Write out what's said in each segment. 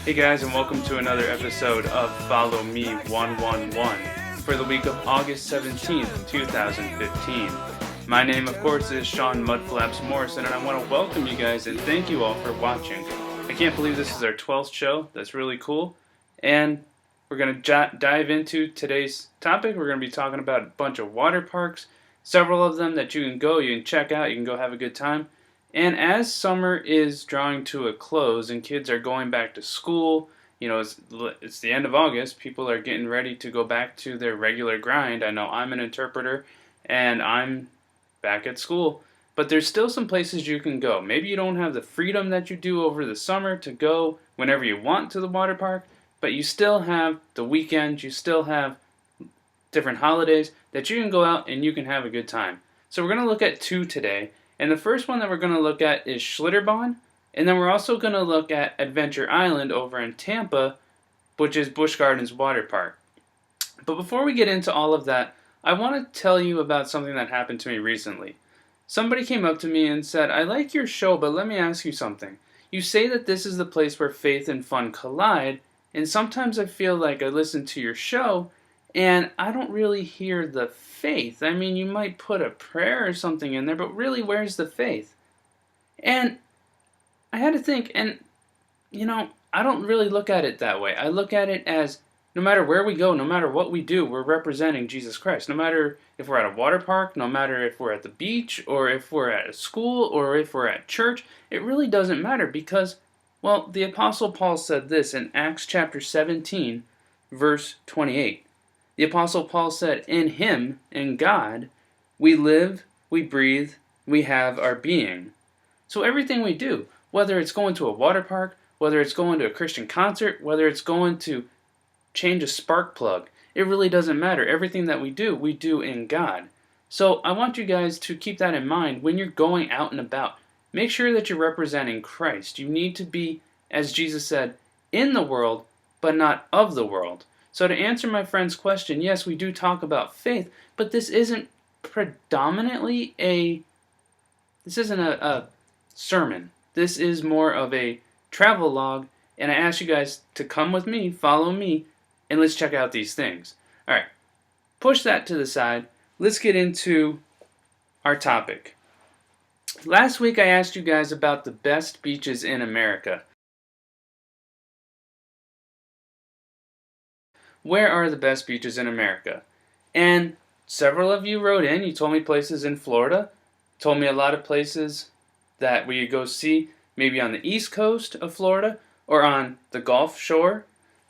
Hey guys, and welcome to another episode of Follow Me 111 for the week of August 17th, 2015. My name, of course, is Sean Mudflaps Morrison, and I want to welcome you guys and thank you all for watching. I can't believe this is our 12th show. That's really cool. And we're going to dive into today's topic. We're going to be talking about a bunch of water parks, several of them that you can check out, you can go have a good time. And as summer is drawing to a close and kids are going back to school, it's the end of August, people are getting ready to go back to their regular grind. I know I'm an interpreter and I'm back at school, but there's still some places you can go. Maybe you don't have the freedom that you do over the summer to go whenever you want to the water park, but you still have the weekends, you still have different holidays that you can go out and you can have a good time. So we're going to look at two today. And the first one that we're going to look at is Schlitterbahn, and then we're also going to look at Adventure Island over in Tampa, which is Busch Gardens Water Park. But before we get into all of that, I want to tell you about something that happened to me recently. Somebody came up to me and said, "I like your show, but let me ask you something. You say that this is the place where faith and fun collide, and sometimes I feel like I listen to your show and I don't really hear the faith. I mean, you might put a prayer or something in there, but really, where's the faith?" And I had to think, and I don't really look at it that way. I look at it as no matter where we go, no matter what we do, we're representing Jesus Christ. No matter if we're at a water park, no matter if we're at the beach, or if we're at a school, or if we're at church, it really doesn't matter because, well, the Apostle Paul said this in Acts chapter 17, verse 28. The Apostle Paul said, "In Him, in God, we live, we breathe, we have our being." So everything we do, whether it's going to a water park, whether it's going to a Christian concert, whether it's going to change a spark plug, it really doesn't matter. Everything that we do in God. So I want you guys to keep that in mind when you're going out and about. Make sure that you're representing Christ. You need to be, as Jesus said, in the world, but not of the world. So to answer my friend's question, yes, we do talk about faith, but this isn't predominantly this isn't a sermon. This is more of a travel log, and I ask you guys to come with me, follow me, and let's check out these things. All right, push that to the side. Let's get into our topic. Last week I asked you guys about the best beaches in America. Where are the best beaches in America? And several of you wrote in. You told me places in Florida. Told me a lot of places that we could go see, maybe on the east coast of Florida or on the Gulf Shore.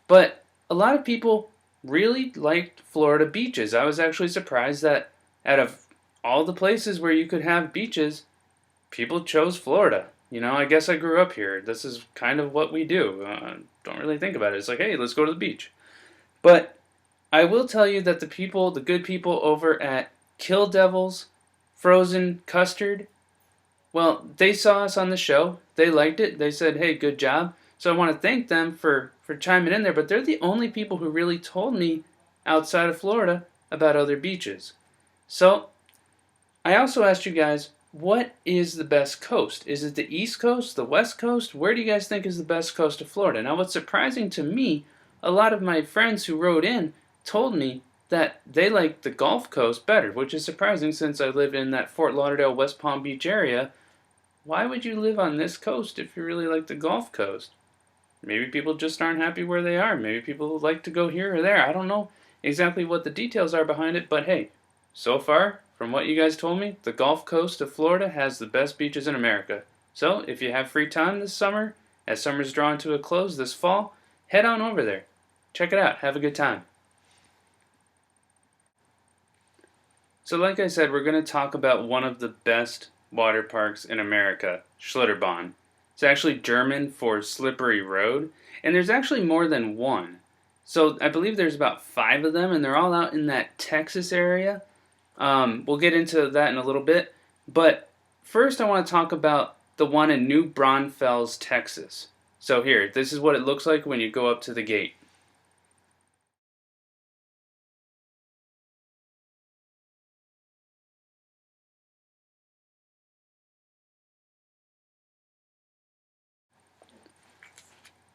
But a lot of people really liked Florida beaches. I was actually surprised that out of all the places where you could have beaches, people chose Florida. I guess I grew up here. This is kind of what we do. Don't really think about it. It's like, hey, let's go to the beach. But I will tell you that the good people over at Kill Devils Frozen Custard, well, they saw us on the show. They liked it. They said, hey, good job. So I want to thank them for chiming in there. But they're the only people who really told me outside of Florida about other beaches. So I also asked you guys, what is the best coast? Is it the East Coast, the West Coast? Where do you guys think is the best coast of Florida? Now, what's surprising to me, a lot of my friends who wrote in told me that they like the Gulf Coast better, which is surprising since I live in that Fort Lauderdale, West Palm Beach area. Why would you live on this coast if you really like the Gulf Coast? Maybe people just aren't happy where they are. Maybe people like to go here or there. I don't know exactly what the details are behind it, but hey, so far, from what you guys told me, the Gulf Coast of Florida has the best beaches in America. So if you have free time this summer, as summer's drawing to a close this fall, head on over there. Check it out. Have a good time. So like I said, we're going to talk about one of the best water parks in America, Schlitterbahn. It's actually German for slippery road, and there's actually more than one. So I believe there's about 5 of them, and they're all out in that Texas area. We'll get into that in a little bit, but first I want to talk about the one in New Braunfels, Texas. So here, this is what it looks like when you go up to the gate.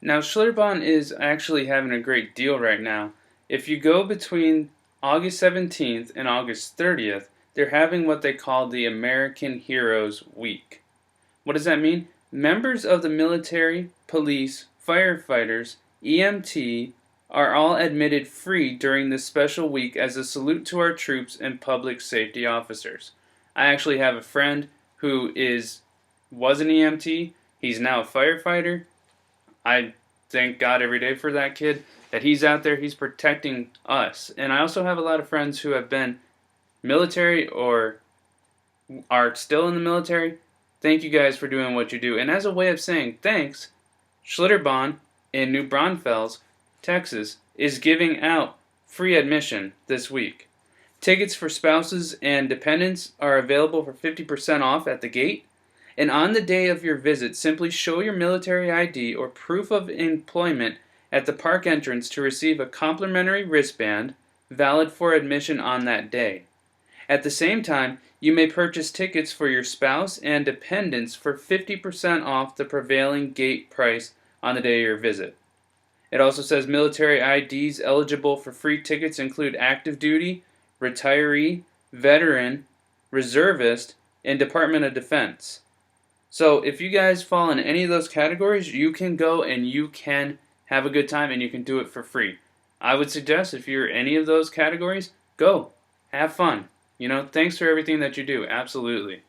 Now, Schlitterbahn is actually having a great deal right now. If you go between August 17th and August 30th, they're having what they call the American Heroes Week. What does that mean? Members of the military, police, firefighters, EMT are all admitted free during this special week as a salute to our troops and public safety officers. I actually have a friend who was an EMT. He's now a firefighter. I thank God every day for that kid, that he's out there, he's protecting us. And I also have a lot of friends who have been military or are still in the military. Thank you guys for doing what you do. And as a way of saying thanks, Schlitterbahn in New Braunfels, Texas, is giving out free admission this week. Tickets for spouses and dependents are available for 50% off at the gate. And on the day of your visit, simply show your military ID or proof of employment at the park entrance to receive a complimentary wristband valid for admission on that day. At the same time, you may purchase tickets for your spouse and dependents for 50% off the prevailing gate price on the day of your visit. It also says military IDs eligible for free tickets include active duty, retiree, veteran, reservist, and Department of Defense. So if you guys fall in any of those categories, you can go and you can have a good time and you can do it for free. I would suggest if you're any of those categories, go. Have fun. Thanks for everything that you do. Absolutely.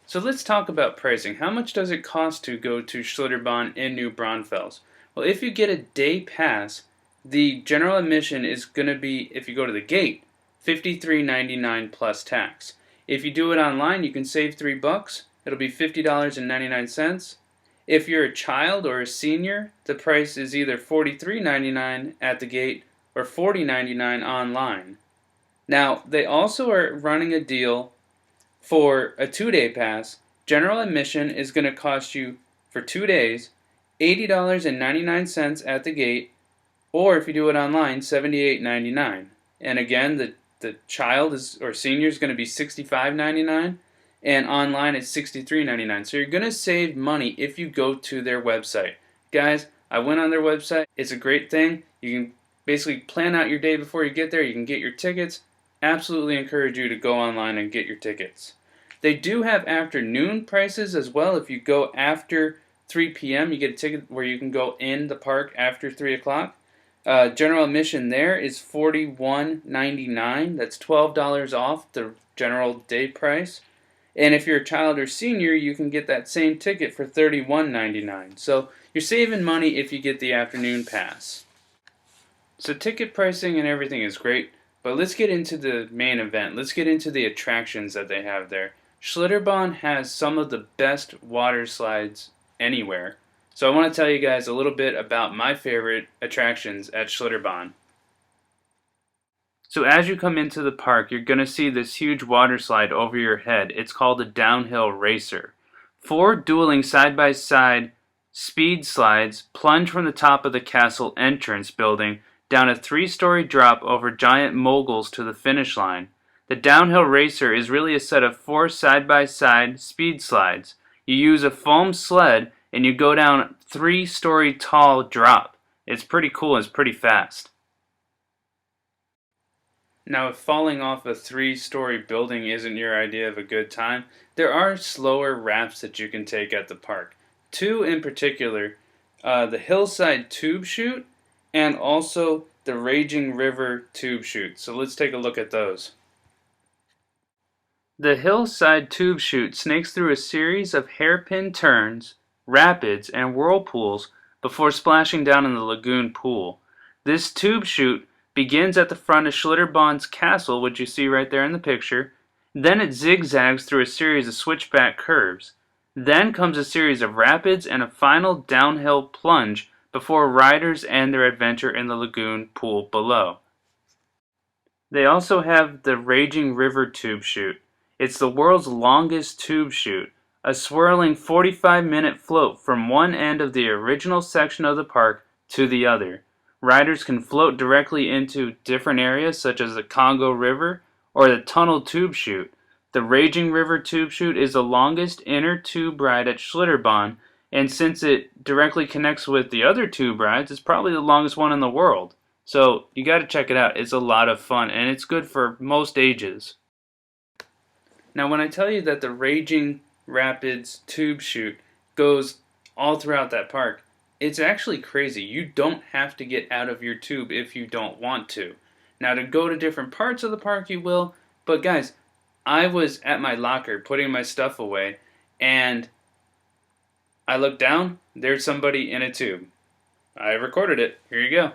So let's talk about pricing. How much does it cost to go to Schlitterbahn in New Braunfels? Well, if you get a day pass, the general admission is going to be, if you go to the gate, $53.99 plus tax. If you do it online, you can save $3. It'll be $50.99. If you're a child or a senior, the price is either $43.99 at the gate or $40.99 online. Now, they also are running a deal for a 2-day pass. General admission is going to cost you, for 2 days, $80.99 at the gate, or if you do it online, $78.99. And again, the child or senior is going to be $65.99, and online it's $63.99. So you're going to save money if you go to their website. Guys, I went on their website. It's a great thing. You can basically plan out your day before you get there. You can get your tickets. Absolutely encourage you to go online and get your tickets. They do have afternoon prices as well. If you go after 3 p.m., you get a ticket where you can go in the park after 3 o'clock. General admission there is $41.99. That's $12 off the general day price. And if you're a child or senior, you can get that same ticket for $31.99. So you're saving money if you get the afternoon pass. So ticket pricing and everything is great, but let's get into the main event. Let's get into the attractions that they have there. Schlitterbahn has some of the best water slides anywhere. So I want to tell you guys a little bit about my favorite attractions at Schlitterbahn. So as you come into the park, you're going to see this huge water slide over your head. It's called a downhill racer. 4 dueling side-by-side speed slides plunge from the top of the castle entrance building down a 3-story drop over giant moguls to the finish line. The downhill racer is really a set of 4 side-by-side speed slides. You use a foam sled and you go down a 3-story tall drop. It's pretty cool. It's pretty fast. Now, if falling off a 3-story building isn't your idea of a good time, there are slower rafts that you can take at the park. 2 in particular, the Hillside Tube Chute and also the Raging River Tube Chute. So let's take a look at those. The Hillside Tube Chute snakes through a series of hairpin turns, rapids, and whirlpools before splashing down in the lagoon pool. This tube chute begins at the front of Schlitterbahn's castle, which you see right there in the picture. Then it zigzags through a series of switchback curves. Then comes a series of rapids and a final downhill plunge before riders end their adventure in the lagoon pool below. They also have the Raging River Tube Chute. It's the world's longest tube chute, a swirling 45-minute float from one end of the original section of the park to the other. Riders can float directly into different areas such as the Congo River or the Tunnel Tube Chute. The Raging River Tube Chute is the longest inner tube ride at Schlitterbahn And since it directly connects with the other tube rides, it's probably the longest one in the world. So you got to check it out. It's a lot of fun, and it's good for most ages. Now, when I tell you that the Raging Rapids tube chute goes all throughout that park, it's actually crazy. You don't have to get out of your tube if you don't want to. Now, to go to different parts of the park, you will. But guys, I was at my locker putting my stuff away, and I looked down. There's somebody in a tube. I recorded it. Here you go.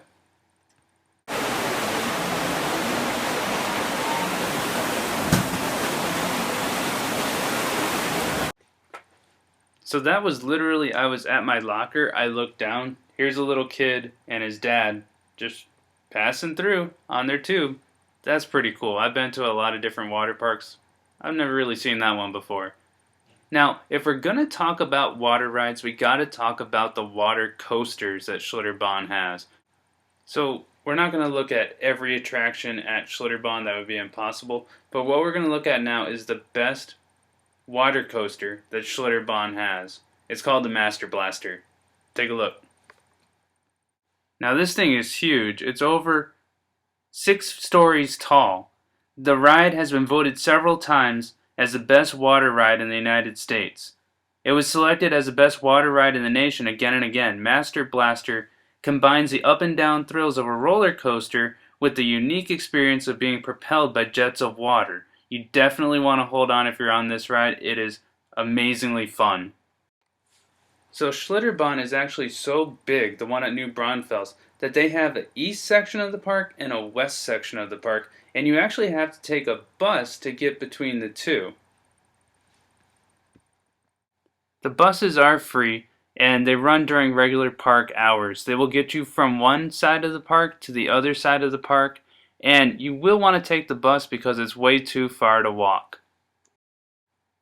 So that was literally, I was at my locker, I looked down, here's a little kid and his dad just passing through on their tube. That's pretty cool. I've been to a lot of different water parks. I've never really seen that one before. Now, if we're going to talk about water rides, we got to talk about the water coasters that Schlitterbahn has. So we're not going to look at every attraction at Schlitterbahn, that would be impossible, but what we're going to look at now is the best water coaster that Schlitterbahn has. It's called the Master Blaster. Take a look. Now this thing is huge. It's over 6 stories tall. The ride has been voted several times as the best water ride in the United States. It was selected as the best water ride in the nation again and again. Master Blaster combines the up and down thrills of a roller coaster with the unique experience of being propelled by jets of water. You definitely want to hold on if you're on this ride. It is amazingly fun. So Schlitterbahn is actually so big, the one at New Braunfels, that they have an east section of the park and a west section of the park, and you actually have to take a bus to get between the two. The buses are free, and they run during regular park hours. They will get you from one side of the park to the other side of the park, and you will want to take the bus because it's way too far to walk.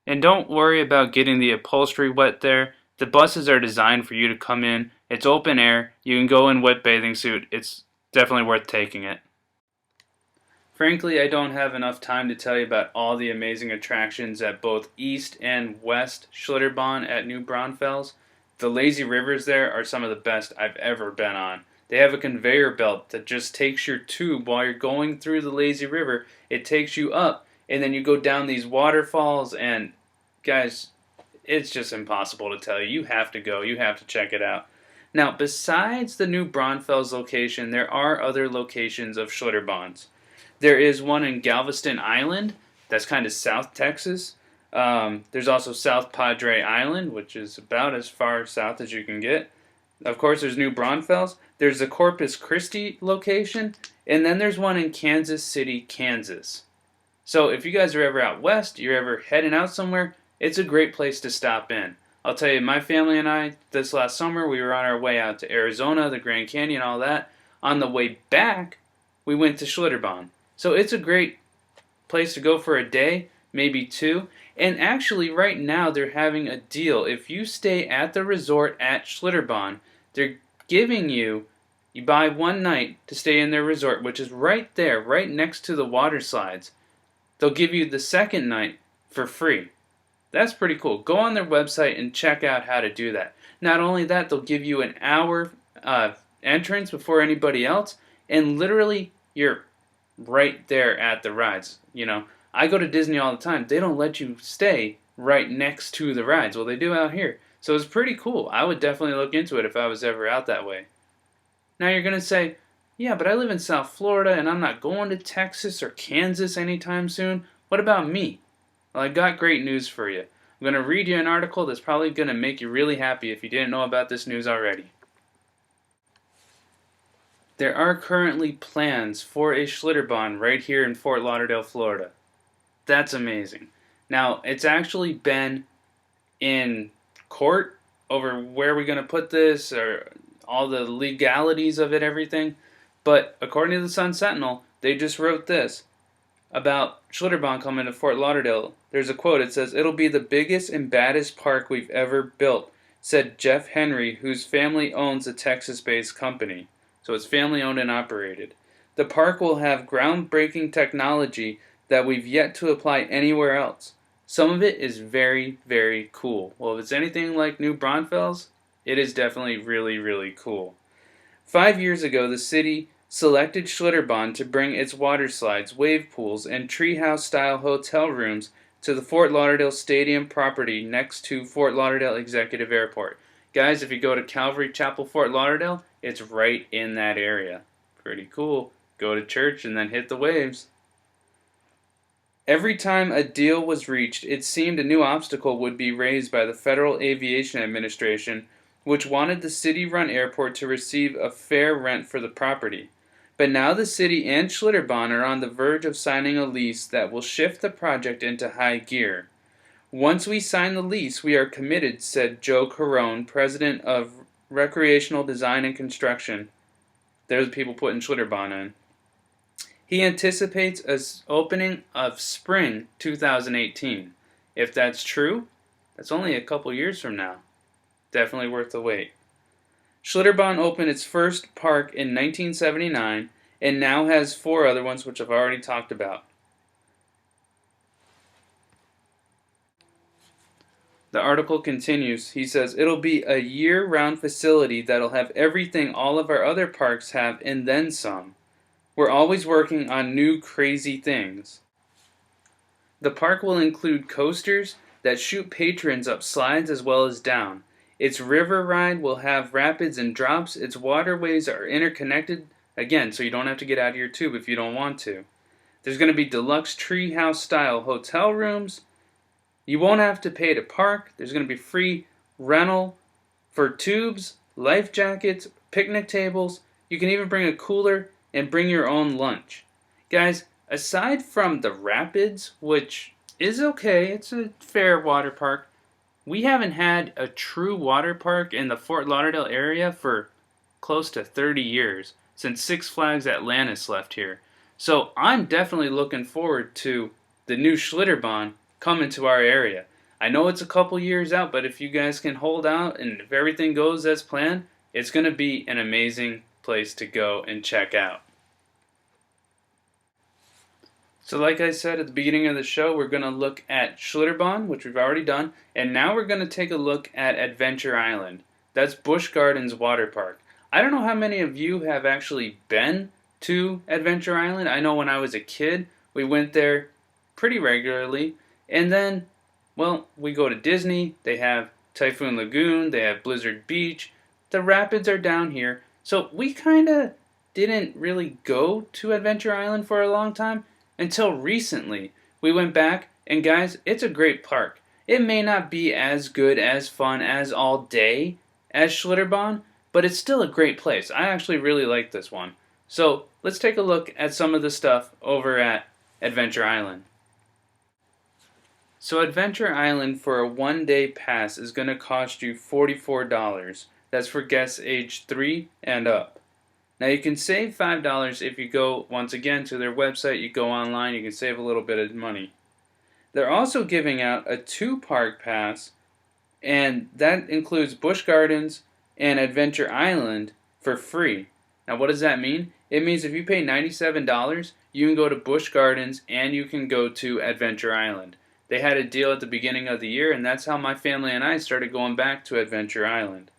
And don't worry about getting the upholstery wet there. The buses are designed for you to come in. It's open air. You can go in wet bathing suit. It's definitely worth taking it. Frankly, I don't have enough time to tell you about all the amazing attractions at both East and West Schlitterbahn at New Braunfels. The lazy rivers there are some of the best I've ever been on. They have a conveyor belt that just takes your tube while you're going through the lazy river. It takes you up, and then you go down these waterfalls, and guys, it's just impossible to tell you. You have to go. You have to check it out. Now, besides the New Braunfels location, there are other locations of Schlitterbahns. There is one in Galveston Island. That's kind of South Texas. There's also South Padre Island, which is about as far south as you can get. Of course, there's New Braunfels. There's the Corpus Christi location. And then there's one in Kansas City, Kansas. So if you guys are ever out west, you're ever heading out somewhere, it's a great place to stop in. I'll tell you, my family and I, this last summer, we were on our way out to Arizona, the Grand Canyon, all that. On the way back, we went to Schlitterbahn. So it's a great place to go for a day, maybe 2. And actually, right now, they're having a deal. If you stay at the resort at Schlitterbahn, they're giving you buy one night to stay in their resort, which is right there, right next to the water slides. They'll give you the second night for free. That's pretty cool. Go on their website and check out how to do that. Not only that, they'll give you an hour entrance before anybody else, and literally you're right there at the rides. You know, I go to Disney all the time. They don't let you stay right next to the rides. Well, they do out here. So it's pretty cool. I would definitely look into it if I was ever out that way. Now you're going to say, yeah, but I live in South Florida and I'm not going to Texas or Kansas anytime soon. What about me? Well, I got great news for you. I'm going to read you an article that's probably going to make you really happy if you didn't know about this news already. There are currently plans for a Schlitterbahn right here in Fort Lauderdale, Florida. That's amazing. Now, it's actually been in court over where we're going to put this, or all the legalities of it, everything. But according to the Sun Sentinel, they just wrote this about Schlitterbahn coming to Fort Lauderdale. There's a quote. It says, "It'll be the biggest and baddest park we've ever built," said Jeff Henry, whose family owns a Texas-based company. So it's family owned and operated. "The park will have groundbreaking technology that we've yet to apply anywhere else. Some of it is very, very cool. Well, if it's anything like New Braunfels, it is definitely really, really cool. 5 years ago, the city selected Schlitterbahn to bring its water slides, wave pools, and treehouse-style hotel rooms to the Fort Lauderdale Stadium property next to Fort Lauderdale Executive Airport. Guys, if you go to Calvary Chapel, Fort Lauderdale, it's right in that area. Pretty cool. Go to church and then hit the waves. Every time a deal was reached, it seemed a new obstacle would be raised by the Federal Aviation Administration, which wanted the city-run airport to receive a fair rent for the property. But now the city and Schlitterbahn are on the verge of signing a lease that will shift the project into high gear. Once we sign the lease, we are committed, said Joe Carone, president of Recreational Design and Construction. There's the people putting Schlitterbahn in. He anticipates an opening of spring 2018. If that's true, that's only a couple years from now. Definitely worth the wait. Schlitterbahn opened its first park in 1979 and now has 4 other ones, which I've already talked about. The article continues. He says, it'll be a year-round facility that'll have everything all of our other parks have and then some. We're always working on new crazy things. The park will include coasters that shoot patrons up slides as well as down. Its river ride will have rapids and drops. Its waterways are interconnected, again, so you don't have to get out of your tube if you don't want to. There's going to be deluxe treehouse-style hotel rooms. You won't have to pay to park. There's going to be free rental for tubes, life jackets, picnic tables. You can even bring a cooler and bring your own lunch. Guys, aside from the rapids, which is okay, it's a fair water park, we haven't had a true water park in the Fort Lauderdale area for close to 30 years, since Six Flags Atlantis left here. So I'm definitely looking forward to the new Schlitterbahn coming to our area. I know it's a couple years out, but if you guys can hold out and if everything goes as planned, it's going to be an amazing place to go and check out. So like I said at the beginning of the show, we're going to look at Schlitterbahn, which we've already done, and now we're going to take a look at Adventure Island. That's Busch Gardens Water Park. I don't know how many of you have actually been to Adventure Island. I know when I was a kid, we went there pretty regularly, and then, well, we go to Disney, they have Typhoon Lagoon, they have Blizzard Beach, the rapids are down here, so we kind of didn't really go to Adventure Island for a long time. Until recently, we went back, and guys, it's a great park. It may not be as good, as fun, as all day as Schlitterbahn, but it's still a great place. I actually really like this one. So, let's take a look at some of the stuff over at Adventure Island. So Adventure Island for a one-day pass is going to cost you $44. That's for guests age 3 and up. Now you can save $5 if you go, once again, to their website, you go online, you can save a little bit of money. They're also giving out a 2-park pass, and that includes Busch Gardens and Adventure Island for free. Now what does that mean? It means if you pay $97, you can go to Busch Gardens and you can go to Adventure Island. They had a deal at the beginning of the year, and that's how my family and I started going back to Adventure Island.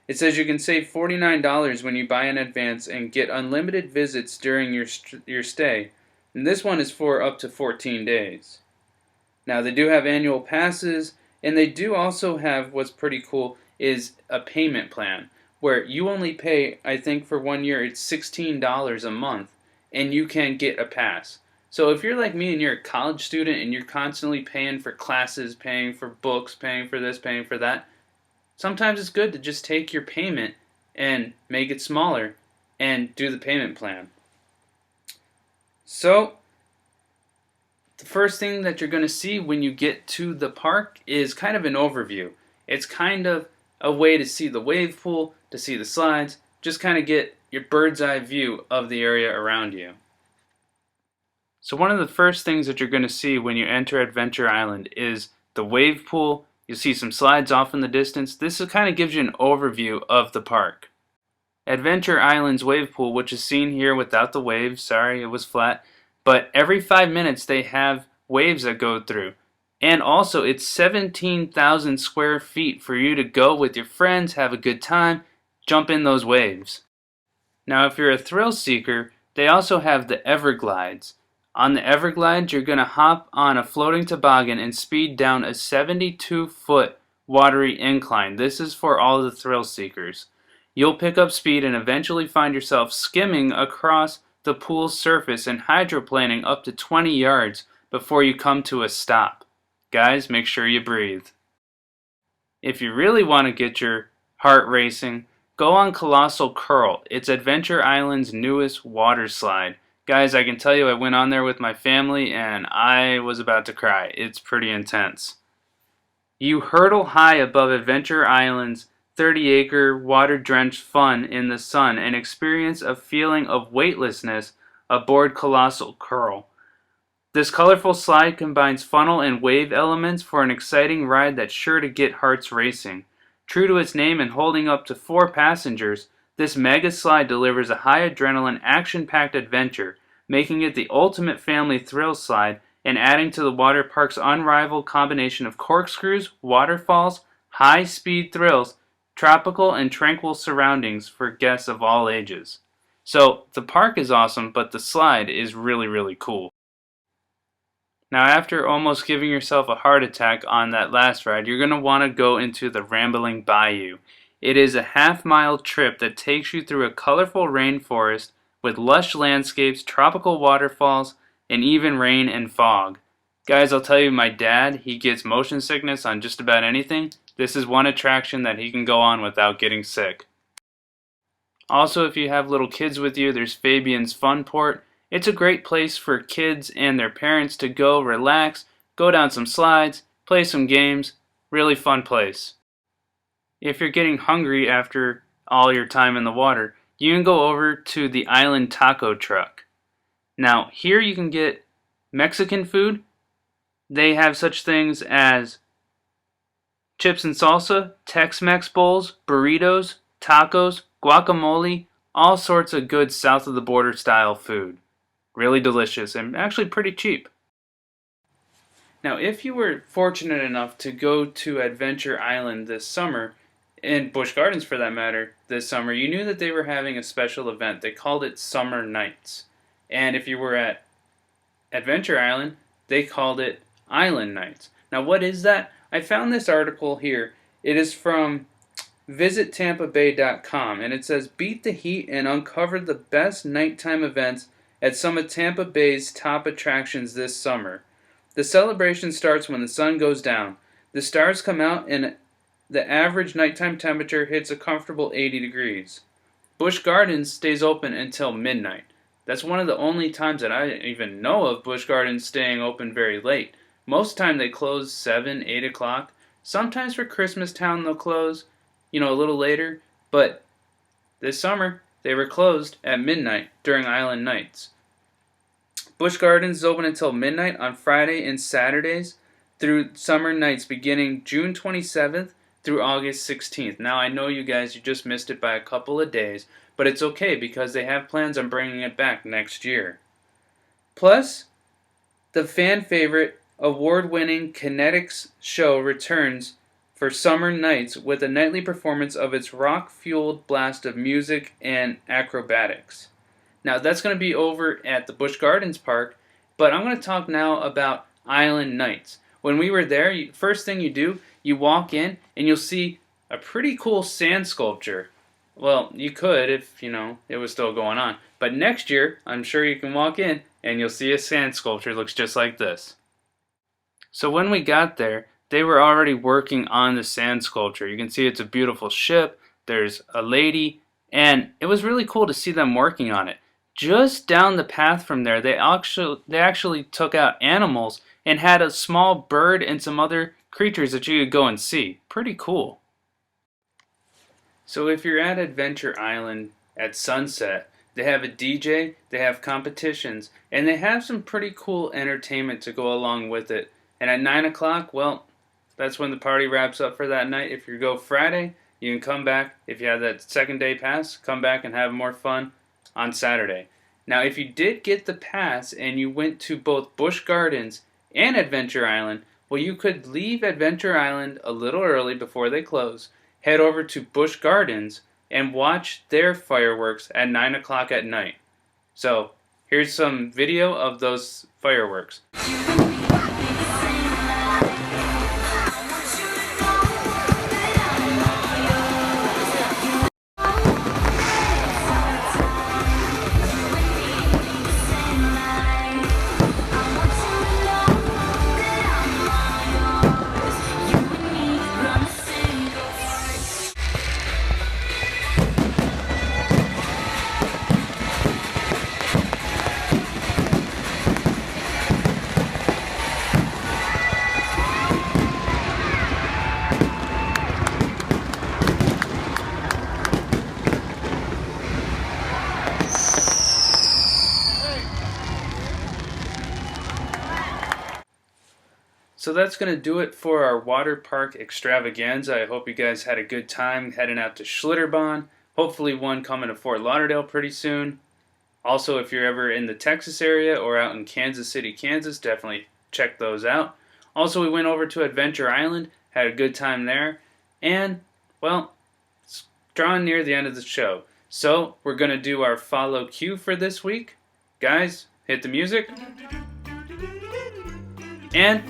It says you can save $49 when you buy in advance and get unlimited visits during your stay. And this one is for up to 14 days. Now they do have annual passes, and they do also have, what's pretty cool, is a payment plan. Where you only pay, I think for 1 year, it's $16 a month, and you can get a pass. So if you're like me and you're a college student and you're constantly paying for classes, paying for books, paying for this, paying for that, sometimes it's good to just take your payment and make it smaller and do the payment plan. So, the first thing that you're going to see when you get to the park is kind of an overview. It's kind of a way to see the wave pool, to see the slides, just kind of get your bird's eye view of the area around you. So one of the first things that you're going to see when you enter Adventure Island is the wave pool. You'll see some slides off in the distance. This kind of gives you an overview of the park. Adventure Island's wave pool, which is seen here without the waves, sorry it was flat, but every 5 minutes they have waves that go through. And also, it's 17,000 square feet for you to go with your friends, have a good time, jump in those waves. Now, if you're a thrill seeker, they also have the Everglides. On the Everglides, you're going to hop on a floating toboggan and speed down a 72-foot watery incline. This is for all the thrill seekers. You'll pick up speed and eventually find yourself skimming across the pool's surface and hydroplaning up to 20 yards before you come to a stop. Guys, make sure you breathe. If you really want to get your heart racing, go on Colossal Curl. It's Adventure Island's newest water slide. Guys, I can tell you I went on there with my family and I was about to cry. It's pretty intense. You hurtle high above Adventure Island's 30-acre water-drenched fun in the sun and experience a feeling of weightlessness aboard Colossal Curl. This colorful slide combines funnel and wave elements for an exciting ride that's sure to get hearts racing. True to its name and holding up to 4 passengers, this mega slide delivers a high adrenaline, action-packed adventure, making it the ultimate family thrill slide and adding to the water park's unrivaled combination of corkscrews, waterfalls, high-speed thrills, tropical and tranquil surroundings for guests of all ages. So, the park is awesome, but the slide is really, really cool. Now, after almost giving yourself a heart attack on that last ride, you're going to want to go into the Rambling Bayou. It is a half-mile trip that takes you through a colorful rainforest with lush landscapes, tropical waterfalls, and even rain and fog. Guys, I'll tell you, my dad, he gets motion sickness on just about anything. This is one attraction that he can go on without getting sick. Also, if you have little kids with you, there's Fabian's Funport. It's a great place for kids and their parents to go relax, go down some slides, play some games. Really fun place. If you're getting hungry after all your time in the water, you can go over to the Island Taco Truck. Now, here you can get Mexican food. They have such things as chips and salsa, Tex-Mex bowls, burritos, tacos, guacamole, all sorts of good south of the border style food. Really delicious and actually pretty cheap. Now, if you were fortunate enough to go to Adventure Island this summer, and Busch Gardens for that matter, this summer, you knew that they were having a special event. They called it Summer Nights. And if you were at Adventure Island, they called it Island Nights. Now, what is that? I found this article here. It is from visittampabay.com, and it says, beat the heat and uncover the best nighttime events at some of Tampa Bay's top attractions this summer. The celebration starts when the sun goes down. The stars come out and the average nighttime temperature hits a comfortable 80 degrees. Busch Gardens stays open until midnight. That's one of the only times that I even know of Busch Gardens staying open very late. Most time they close 7, 8 o'clock. Sometimes for Christmas Town they'll close, a little later. But this summer, they were closed at midnight during Island Nights. Busch Gardens is open until midnight on Friday and Saturdays through Summer Nights beginning June 27th through August 16th. Now, I know you guys, you just missed it by a couple of days, but it's okay because they have plans on bringing it back next year. Plus, the fan favorite, award-winning Kinetics show returns for Summer Nights with a nightly performance of its rock-fueled blast of music and acrobatics. Now, that's going to be over at the Busch Gardens Park, but I'm going to talk now about Island Nights. When we were there, first thing you do, you walk in and you'll see a pretty cool sand sculpture. Well, you could if, it was still going on. But next year, I'm sure you can walk in and you'll see a sand sculpture that looks just like this. So when we got there, they were already working on the sand sculpture. You can see it's a beautiful ship. There's a lady, and it was really cool to see them working on it. Just down the path from there, they actually took out animals and had a small bird and some other creatures that you could go and see. Pretty cool. So if you're at Adventure Island at sunset, they have a DJ, they have competitions, and they have some pretty cool entertainment to go along with it. And at 9 o'clock, well, that's when the party wraps up for that night. If you go Friday, you can come back. If you have that second day pass, come back and have more fun on Saturday. Now, if you did get the pass and you went to both Busch Gardens and Adventure Island, Well, you could leave Adventure Island a little early before they close, head over to Busch Gardens, and watch their fireworks at 9 o'clock at night. So, here's some video of those fireworks. So that's going to do it for our water park extravaganza. I hope you guys had a good time heading out to Schlitterbahn. Hopefully one coming to Fort Lauderdale pretty soon. Also, if you're ever in the Texas area or out in Kansas City, Kansas, definitely check those out. Also, we went over to Adventure Island, had a good time there. And, well, it's drawing near the end of the show. So, we're going to do our follow cue for this week. Guys, hit the music. And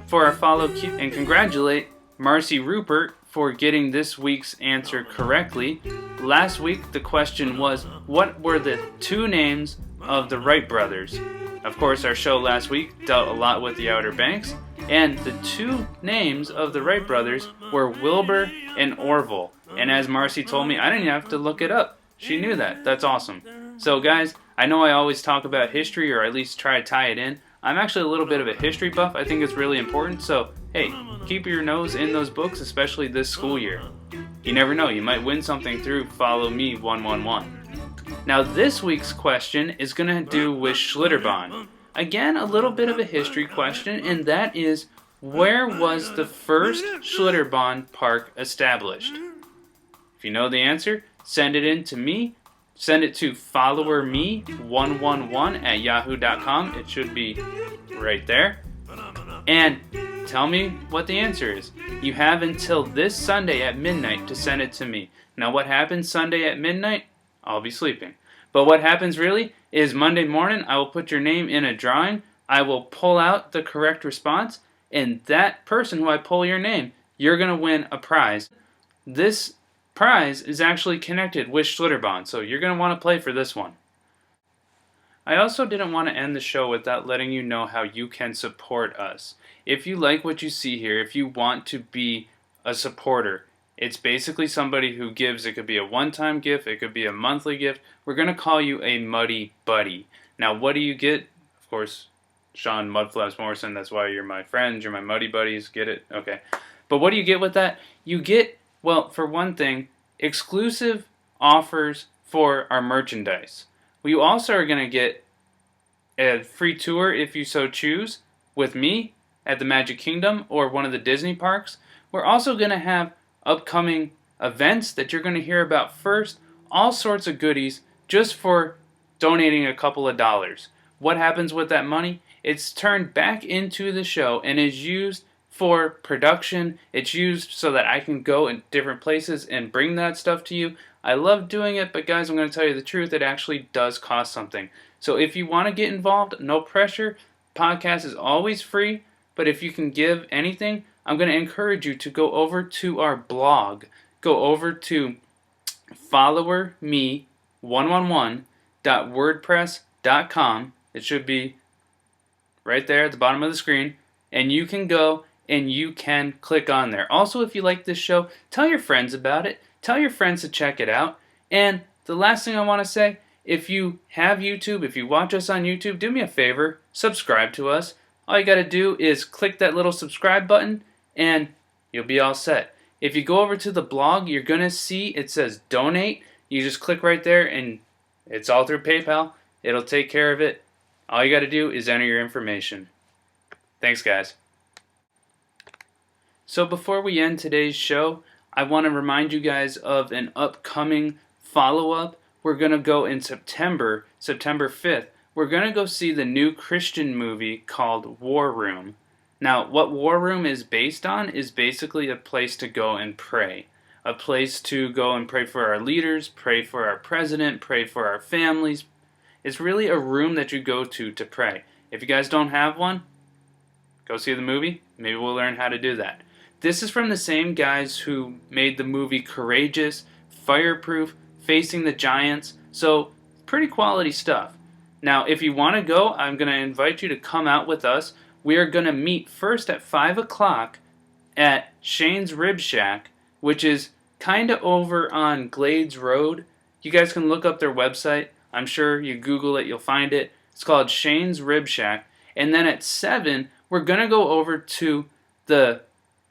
for our follow cue, and congratulate Marcy Rupert for getting this week's answer correctly. Last week the question was, what were the two names of the Wright brothers? Of course, our show last week dealt a lot with the Outer Banks, and the two names of the Wright brothers were Wilbur and Orville. And as Marcy told me, I didn't have to look it up. She knew that. That's awesome. So guys, I know I always talk about history, or at least try to tie it in. I'm actually a little bit of a history buff. I think it's really important. So, hey, keep your nose in those books, especially this school year. You never know, you might win something through Follow Me 111. Now, this week's question is going to do with Schlitterbahn. Again, a little bit of a history question, and that is, where was the first Schlitterbahn park established? If you know the answer, send it in to me. Send it to followerme111@yahoo.com. It should be right there. And tell me what the answer is. You have until this Sunday at midnight to send it to me. Now what happens Sunday at midnight? I'll be sleeping. But what happens really is Monday morning I will put your name in a drawing. I will pull out the correct response. And that person who I pull your name, you're going to win a prize. This prize is actually connected with Schlitterbahn, so you're going to want to play for this one. I also didn't want to end the show without letting you know how you can support us. If you like what you see here, if you want to be a supporter, it's basically somebody who gives. It could be a one-time gift, it could be a monthly gift. We're going to call you a Muddy Buddy. Now, what do you get? Of course, Sean Mudflaps Morrison, that's why you're my friends, you're my Muddy Buddies, get it? Okay. But what do you get with that? You get, well, for one thing, exclusive offers for our merchandise. We also are going to get a free tour, if you so choose, with me at the Magic Kingdom or one of the Disney parks. We're also going to have upcoming events that you're going to hear about first, all sorts of goodies just for donating a couple of dollars. What happens with that money? It's turned back into the show and is used for production. It's used so that I can go in different places and bring that stuff to you. I love doing it, but guys, I'm going to tell you the truth, it actually does cost something. So if you want to get involved, no pressure. Podcast is always free, but if you can give anything, I'm going to encourage you to go over to our blog. Go over to followerme111.wordpress.com. It should be right there at the bottom of the screen, and you can go and you can click on there. Also, if you like this show, tell your friends about it. Tell your friends to check it out. And the last thing I want to say, if you have YouTube, if you watch us on YouTube, do me a favor, subscribe to us. All you got to do is click that little subscribe button and you'll be all set. If you go over to the blog, you're going to see it says donate. You just click right there and it's all through PayPal. It'll take care of it. All you got to do is enter your information. Thanks, guys. So before we end today's show, I want to remind you guys of an upcoming follow-up. We're going to go in September 5th. We're going to go see the new Christian movie called War Room. Now, what War Room is based on is basically a place to go and pray. A place to go and pray for our leaders, pray for our president, pray for our families. It's really a room that you go to pray. If you guys don't have one, go see the movie. Maybe we'll learn how to do that. This is from the same guys who made the movie Courageous, Fireproof, Facing the Giants. So, pretty quality stuff. Now, if you want to go, I'm going to invite you to come out with us. We are going to meet first at 5 o'clock at Shane's Rib Shack, which is kind of over on Glades Road. You guys can look up their website. I'm sure you Google it, you'll find it. It's called Shane's Rib Shack. And then at 7, we're going to go over to the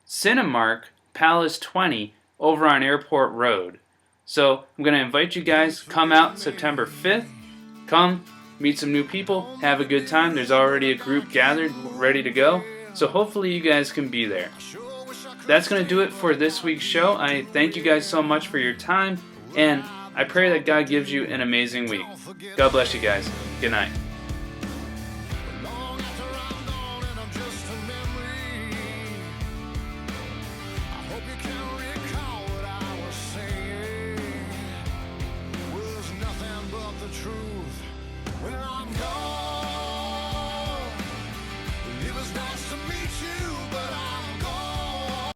Cinemark Palace 20 over on Airport Road. So I'm going to invite you guys, come out September 5th. Come, meet some new people, have a good time. There's already a group gathered, ready to go. So hopefully you guys can be there. That's going to do it for this week's show. I thank you guys so much for your time, and I pray that God gives you an amazing week. God bless you guys. Good night.